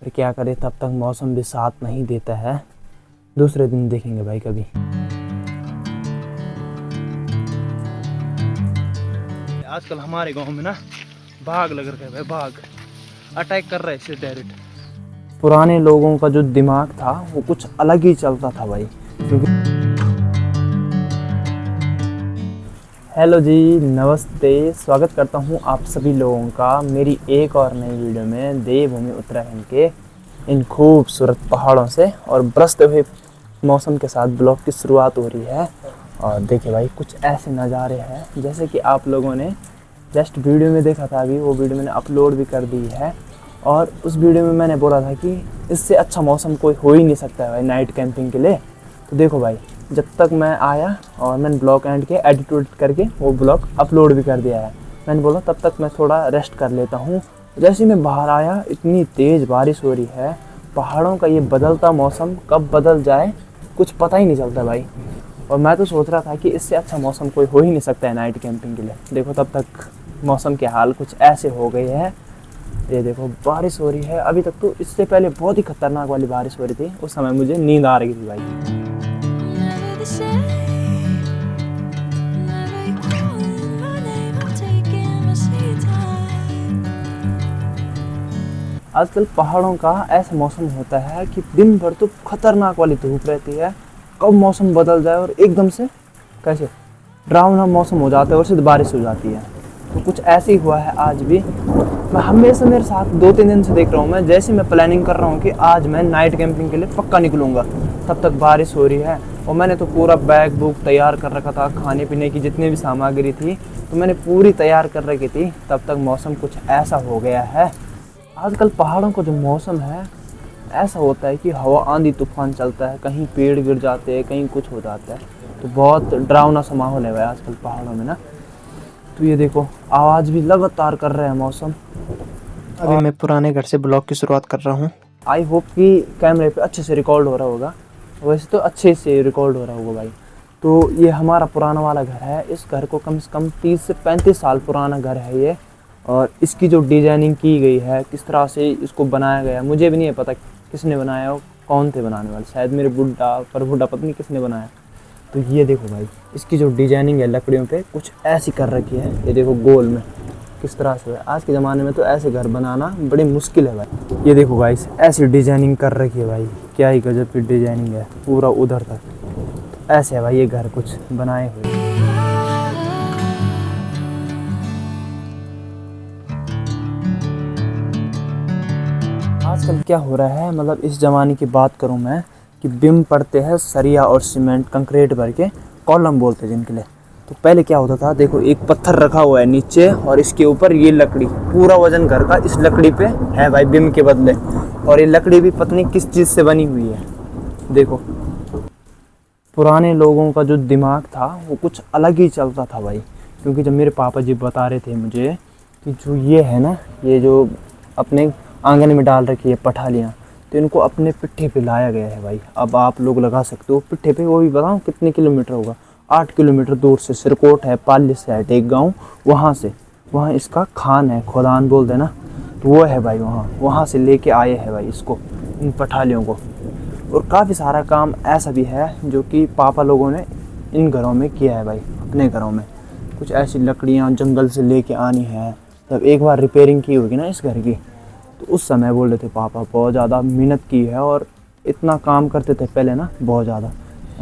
फिर क्या करें, तब तक मौसम भी साथ नहीं देता है। दूसरे दिन देखेंगे भाई कभी। आजकल हमारे गांव में ना बाघ लग रखे हैं भाई, बाघ अटैक कर रहे हैं डायरेक्ट। पुराने लोगों का जो दिमाग था वो कुछ अलग ही चलता था भाई, क्योंकि हेलो जी, नमस्ते। स्वागत करता हूँ आप सभी लोगों का मेरी एक और नई वीडियो में देवभूमि उत्तराखंड के इन खूबसूरत पहाड़ों से और बरसते हुए मौसम के साथ ब्लॉग की शुरुआत हो रही है। और देखिए भाई, कुछ ऐसे नज़ारे हैं जैसे कि आप लोगों ने जस्ट वीडियो में देखा था। अभी वो वीडियो मैंने अपलोड भी कर दी है, और उस वीडियो में मैंने बोला था कि इससे अच्छा मौसम कोई हो ही नहीं सकता है भाई नाइट कैंपिंग के लिए। तो देखो भाई, जब तक मैं आया और मैंने ब्लॉग एंड के एडिट करके वो ब्लॉग अपलोड भी कर दिया है। मैंने बोला तब तक मैं थोड़ा रेस्ट कर लेता हूँ। जैसे ही मैं बाहर आया, इतनी तेज़ बारिश हो रही है। पहाड़ों का ये बदलता मौसम कब बदल जाए कुछ पता ही नहीं चलता भाई। और मैं तो सोच रहा था कि इससे अच्छा मौसम कोई हो ही नहीं सकता है नाइट कैंपिंग के लिए। देखो तब तक मौसम के हाल कुछ ऐसे हो गए हैं। ये देखो बारिश हो रही है। अभी तक तो इससे पहले बहुत ही खतरनाक वाली बारिश हो रही थी, उस समय मुझे नींद आ रही थी भाई। आजकल पहाड़ों का ऐसा मौसम होता है कि दिन भर तो खतरनाक वाली धूप रहती है, कब मौसम बदल जाए और एकदम से कैसे डरावना मौसम हो जाता है और सिर्फ बारिश हो जाती है। तो कुछ ऐसे ही हुआ है आज भी। मैं हमेशा, मेरे साथ 2-3 दिन से देख रहा हूँ, मैं जैसे मैं प्लानिंग कर रहा हूँ कि आज मैं नाइट कैंपिंग के लिए पक्का निकलूँगा, तब तक बारिश हो रही है। और मैंने तो पूरा बैग बुक तैयार कर रखा था, खाने पीने की जितनी भी सामग्री थी तो मैंने पूरी तैयार कर रखी थी। तब तक मौसम कुछ ऐसा हो गया है। आजकल पहाड़ों का जो मौसम है ऐसा होता है कि हवा आंधी तूफान चलता है, कहीं पेड़ गिर जाते हैं, कहीं कुछ हो जाता है। तो बहुत डरावना सा माहौल है भाई आजकल पहाड़ों में ना। तो ये देखो, आवाज़ भी लगातार कर रहे हैं मौसम। अभी मैं पुराने घर से ब्लॉग की शुरुआत कर रहा हूँ। आई होप कि कैमरे पे अच्छे से रिकॉर्ड हो रहा होगा। वैसे तो अच्छे से रिकॉर्ड हो रहा होगा भाई। तो ये हमारा पुराना वाला घर है। इस घर को कम से कम 30 से 35 साल पुराना घर है ये। और इसकी जो डिजाइनिंग की गई है, किस तरह से इसको बनाया गया, मुझे भी नहीं पता किसने बनाया हो, कौन थे बनाने वाले, शायद मेरे बुड्ढा पता नहीं किसने बनाया। तो ये देखो भाई, इसकी जो डिजाइनिंग है लकड़ियों पे कुछ ऐसी कर रखी है। ये देखो गोल में किस तरह से है। आज के ज़माने में तो ऐसे घर बनाना बड़ी मुश्किल है भाई। ये देखो भाई, ऐसी डिजाइनिंग कर रखी है भाई, क्या ही गजब की डिजाइनिंग है, पूरा उधर तक ऐसे है भाई ये घर कुछ बनाए हुए। आजकल क्या हो रहा है, मतलब इस ज़माने की बात करूं मैं, कि बिम पड़ते हैं सरिया और सीमेंट कंक्रीट भर के, कॉलम बोलते हैं जिनके लिए। तो पहले क्या होता था, देखो एक पत्थर रखा हुआ है नीचे और इसके ऊपर ये लकड़ी, पूरा वजन घर का इस लकड़ी पे है भाई बिम के बदले। और ये लकड़ी भी पता नहीं किस चीज़ से बनी हुई है। देखो पुराने लोगों का जो दिमाग था वो कुछ अलग ही चलता था भाई। क्योंकि जब मेरे पापा जी बता रहे थे मुझे कि जो ये है ना, ये जो अपने आंगन में डाल रखी है पठालियाँ, तो इनको अपने पिट्ठे पे लाया गया है भाई। अब आप लोग लगा सकते हो पिट्ठे पे, वो भी बताऊँ कितने किलोमीटर होगा, 8 किलोमीटर दूर से सिरकोट है, पाल्य से है एक गाँव, वहाँ इसका खान है, खोदान बोलते हैं ना, तो वो है भाई। वहाँ से लेके आए हैं भाई इसको, इन पठालियों को। और काफ़ी सारा काम ऐसा भी है जो कि पापा लोगों ने इन घरों में किया है भाई। अपने घरों में कुछ ऐसी लकड़ियाँ जंगल से लेके आनी है। जब एक बार रिपेयरिंग की होगी ना इस घर की, तो उस समय बोल रहे थे पापा बहुत ज़्यादा मेहनत की है और इतना काम करते थे पहले ना बहुत ज़्यादा,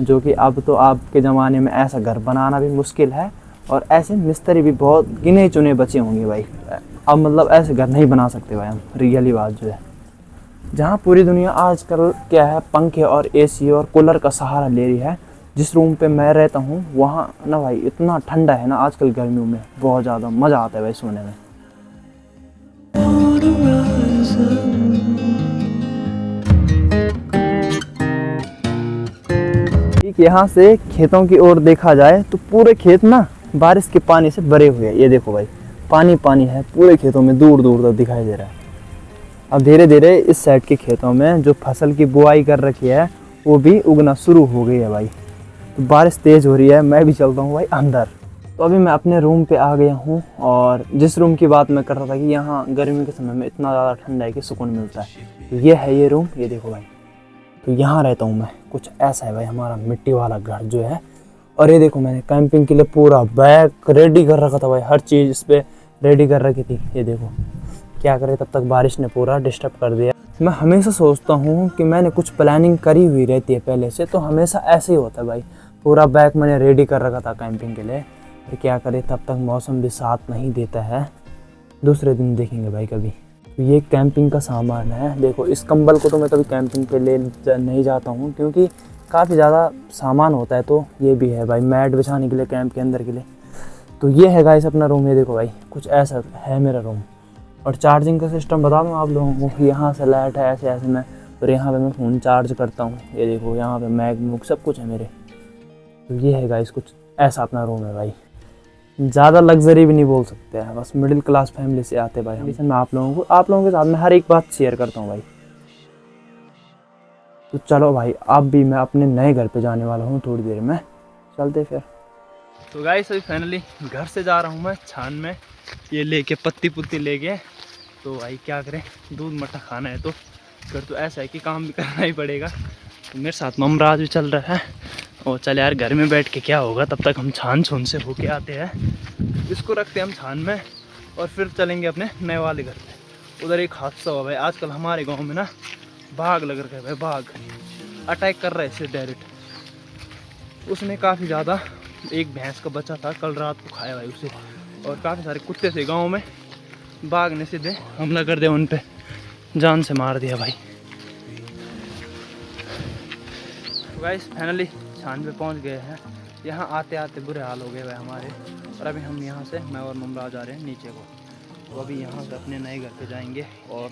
जो कि अब तो आपके ज़माने में ऐसा घर बनाना भी मुश्किल है। और ऐसे मिस्त्री भी बहुत गिने चुने बचे होंगे भाई। अब मतलब ऐसे घर नहीं बना सकते भाई हम, रियली बात जो है। जहाँ पूरी दुनिया आजकल क्या है, पंखे और एसी और कूलर का सहारा ले रही है। जिस रूम पे मैं रहता हूँ वहाँ ना भाई इतना ठंडा है ना आजकल गर्मियों में, बहुत ज़्यादा मज़ा आता है भाई सोने में। ठीक यहाँ से खेतों की ओर देखा जाए तो पूरे खेत ना बारिश के पानी से भरे हुए हैं। ये देखो भाई, पानी पानी है पूरे खेतों में, दूर दूर तक दिखाई दे रहा है। अब धीरे धीरे इस साइड के खेतों में जो फसल की बुआई कर रखी है वो भी उगना शुरू हो गई है भाई। तो बारिश तेज़ हो रही है, मैं भी चलता हूँ भाई अंदर। तो अभी मैं अपने रूम पे आ गया हूँ और जिस रूम की बात मैं कर रहा था कि यहाँ गर्मी के समय में इतना ज़्यादा ठंडा है कि सुकून मिलता है, तो ये है ये रूम। ये देखो भाई, तो यहाँ रहता हूँ मैं। कुछ ऐसा है भाई हमारा मिट्टी वाला घर जो है। और ये देखो मैंने कैंपिंग के लिए पूरा बैग रेडी कर रखा था भाई, हर चीज़ इस पर रेडी कर रखी थी। ये देखो क्या करे, तब तक बारिश ने पूरा डिस्टर्ब कर दिया। मैं हमेशा सोचता हूँ कि मैंने कुछ प्लानिंग करी हुई रहती है पहले से, तो हमेशा ऐसे ही होता है भाई। पूरा बैग मैंने रेडी कर रखा था कैंपिंग के लिए, फिर क्या करे तब तक मौसम भी साथ नहीं देता है। दूसरे दिन देखेंगे भाई कभी। तो ये कैंपिंग का सामान है। देखो इस कंबल को तो मैं कभी कैंपिंग पे ले नहीं जाता हूँ क्योंकि काफ़ी ज़्यादा सामान होता है। तो ये भी है भाई मैट बिछाने के लिए कैंप के अंदर के लिए। तो ये है गाइस अपना रूम। ये देखो भाई कुछ ऐसा है मेरा रूम। और चार्जिंग का सिस्टम बता दूँ आप लोगों को, यहाँ से लाइट है ऐसे ऐसे में, और यहाँ पे मैं फ़ोन चार्ज करता हूँ। ये देखो यहाँ पे मैकबुक सब कुछ है मेरे। तो ये है गाइस कुछ ऐसा अपना रूम है भाई। ज़्यादा लग्जरी भी नहीं बोल सकते हैं, बस मिडिल क्लास फैमिली से आते भाई हम। मैं आप लोगों के साथ में हर एक बात शेयर करता हूँ भाई। तो चलो भाई अब भी मैं अपने नए घर पे जाने वाला हूँ थोड़ी देर में, चलते फिर। तो गाइस अभी फाइनली घर से जा रहा हूँ मैं छान में, ये लेके पत्ती पुत्ती लेके। तो भाई क्या करें, दूध मट्ठा खाना है तो फिर तो ऐसा है कि काम भी करना ही पड़ेगा। तो मेरे साथ ममराज भी चल रहा है। और चल यार घर में बैठ के क्या होगा, तब तक हम छान छून से होके आते हैं। इसको रखते हैं हम छान में और फिर चलेंगे अपने नए वाले घर पे। उधर एक हादसा हुआ भाई आजकल हमारे गांव में ना, बाघ लग रखा है भाई। बाघ अटैक कर रहा है इसे डायरेक्ट। उसमें काफ़ी ज़्यादा, एक भैंस का बच्चा था कल रात को खाया भाई उसे, और काफ़ी सारे कुत्ते थे गाँव में। बाघ ने सीधे हमला कर दिया उन पे, जान से मार दिया भाई। गाइस फाइनली छान पे पहुंच गए हैं। यहाँ आते आते बुरे हाल हो गए भाई हमारे। और अभी हम यहाँ से, मैं और ममराज आ रहे हैं नीचे को। तो अभी यहाँ से अपने नए घर पे जाएंगे और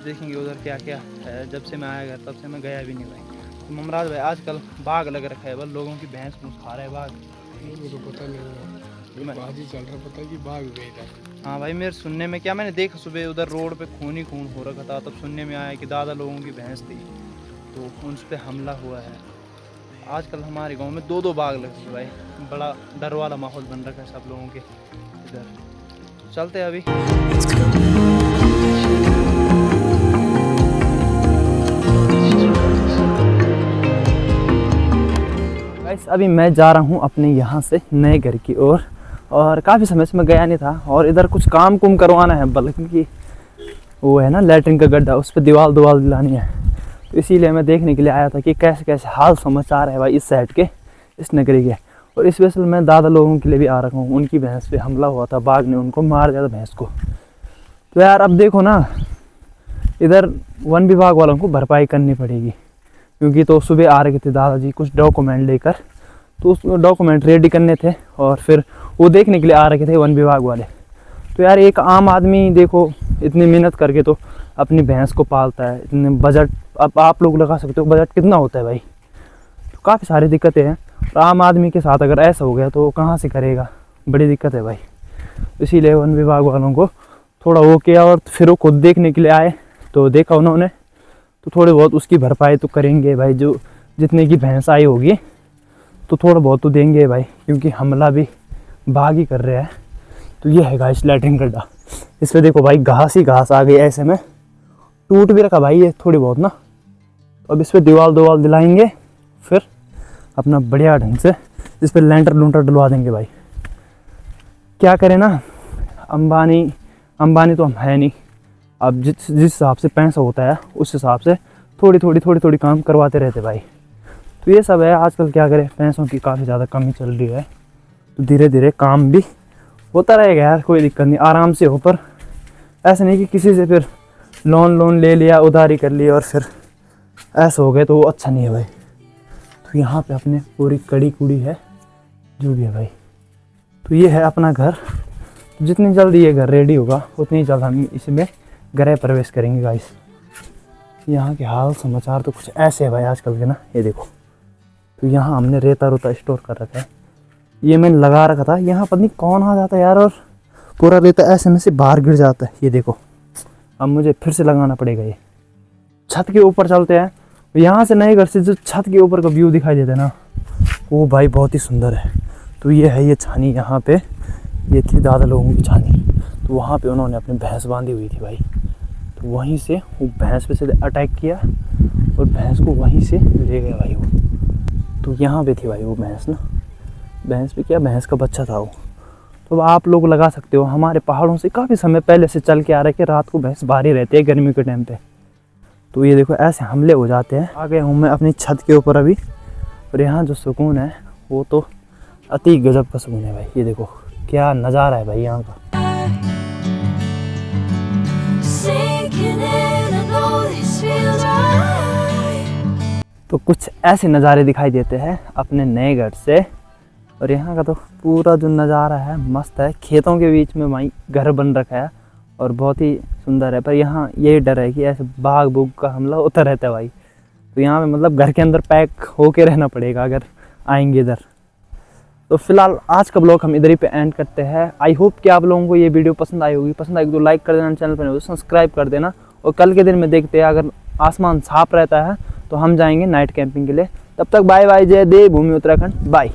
देखेंगे उधर क्या क्या है। जब से मैं आया घर तब से मैं गया भी नहीं भाई। तो ममराज भाई आजकल बाघ लग रखा है, बस लोगों की भैंस भूस खा रहा है बाघ। मुझे तो पता नहीं है, बाजी चल रहा, पता है कि बाघ गए था। हाँ भाई मेरे सुनने में क्या, मैंने देखा सुबह उधर रोड पे खून ही खून हो रखा था, तब सुनने में आया कि दादा लोगों की भैंस थी तो उन पर हमला हुआ है। आजकल हमारे गांव में दो बाघ लगे हैं भाई। बड़ा डर वाला माहौल बन रखा है सब लोगों के इधर। चलते हैं अभी। गाइस अभी मैं जा रहा हूँ अपने यहाँ से नए घर की ओर। और काफ़ी समय से मैं गया नहीं था और इधर कुछ काम कुम करवाना है, बल्कि वो है ना लैट्रिन का गड्ढा, उस पर दीवार दिलानी है। तो इसीलिए मैं देखने के लिए आया था कि कैसे कैसे हाल समाचार है भाई इस साइड के, इस नगरी के। और स्पेशल मैं दादा लोगों के लिए भी आ रखा हूँ। उनकी भैंस पे हमला हुआ था, बाघ ने उनको मार दिया था भैंस को। तो यार अब देखो ना, इधर वन विभाग वालों को भरपाई करनी पड़ेगी, क्योंकि तो सुबह आ रहे थे दादाजी कुछ डॉक्यूमेंट लेकर। तो उस डॉक्यूमेंट रेडी करने थे और फिर वो देखने के लिए आ रखे थे वन विभाग वाले। तो यार एक आम आदमी देखो इतनी मेहनत करके तो अपनी भैंस को पालता है, इतने बजट अब आप लोग लगा सकते हो बजट कितना होता है भाई। तो काफ़ी सारी दिक्कतें हैं और आम आदमी के साथ अगर ऐसा हो गया तो कहाँ से करेगा, बड़ी दिक्कत है भाई। इसीलिए वन विभाग वालों को थोड़ा वो किया और फिर वो खुद देखने के लिए आए। तो देखा उन्होंने तो थोड़े बहुत उसकी भरपाई तो करेंगे भाई, जो जितने की भैंस आई होगी तो थोड़ा बहुत तो देंगे भाई, क्योंकि हमला भी बाघ ही कर रहा है। तो ये है गाइस लैट्रिन गड्ढा। इस पर देखो भाई घास ही घास आ गई, ऐसे में टूट भी रखा भाई ये थोड़ी बहुत ना। तो अब इस पर दीवार दिलाएंगे, फिर अपना बढ़िया ढंग से इस पर लेंटर डलवा देंगे भाई। क्या करें ना, अंबानी तो हम है नहीं। अब जिस हिसाब से पैसा होता है उस हिसाब से थोड़ी काम करवाते रहते भाई। तो ये सब है आजकल, क्या करें, पैसों की काफ़ी ज़्यादा कमी चल रही है। तो धीरे धीरे काम भी होता रहेगा यार, कोई दिक्कत नहीं, आराम से हो। पर ऐसा नहीं कि किसी से फिर लोन ले लिया, उधारी कर ली और फिर ऐसा हो गए तो वो अच्छा नहीं है भाई। तो यहाँ पे अपने पूरी कड़ी कुड़ी है जो भी है भाई। तो ये है अपना घर। जितनी जल्दी ये घर रेडी होगा उतनी जल्द हम इसमें गृह प्रवेश करेंगे गाइस। यहाँ के हाल समाचार तो कुछ ऐसे है भाई आजकल के ना, ये देखो। तो यहाँ हमने रेता स्टोर कर रखा है, ये मैंने लगा रखा था। यहाँ पता नहीं कौन आ जाता है यार और पूरा रेता ऐसे में से बाहर गिर जाता है। ये देखो अब मुझे फिर से लगाना पड़ेगा। ये छत के ऊपर चलते हैं, यहाँ से नए घर से जो छत के ऊपर का व्यू दिखाई देता है ना, वो भाई बहुत ही सुंदर है। तो ये है ये छानी, यहाँ पे ये थी दादा लोगों की छानी। तो वहाँ पे उन्होंने अपनी भैंस बांधी हुई थी भाई। तो वहीं से वो भैंस पे से अटैक किया और भैंस को वहीं से ले गया भाई वो। तो यहाँ पे थी भाई वो भैंस ना, भैंस पे क्या, भैंस का बच्चा था वो। तो आप लोग लगा सकते हो, हमारे पहाड़ों से काफ़ी समय पहले से चल के आ रहा है कि रात को भैंस बाहर ही रहती है गर्मी के टाइम पे। तो ये देखो ऐसे हमले हो जाते हैं। आ गया हूँ मैं अपनी छत के ऊपर अभी, और यहाँ जो सुकून है वो तो अति गजब का सुकून है भाई। ये देखो क्या नज़ारा है भाई यहाँ का। तो कुछ ऐसे नज़ारे दिखाई देते हैं अपने नए घर से। और यहाँ का तो पूरा जो नज़ारा है मस्त है, खेतों के बीच में भाई घर बन रखा है और बहुत ही सुंदर है। पर यहाँ यही डर है कि ऐसे बाघ बूघ का हमला होता रहता है भाई। तो यहाँ पे मतलब घर के अंदर पैक होके रहना पड़ेगा अगर आएंगे इधर। तो फिलहाल आज का ब्लॉग हम इधर ही पे एंड करते हैं। आई होप कि आप लोगों को ये वीडियो पसंद आई होगी। पसंद आएगी तो लाइक कर देना, चैनल पर सब्सक्राइब कर देना। और कल के दिन में देखते हैं, अगर आसमान साफ रहता है तो हम जाएंगे नाइट कैंपिंग के लिए। तब तक बाय बाय, जय देव भूमि उत्तराखंड, बाय।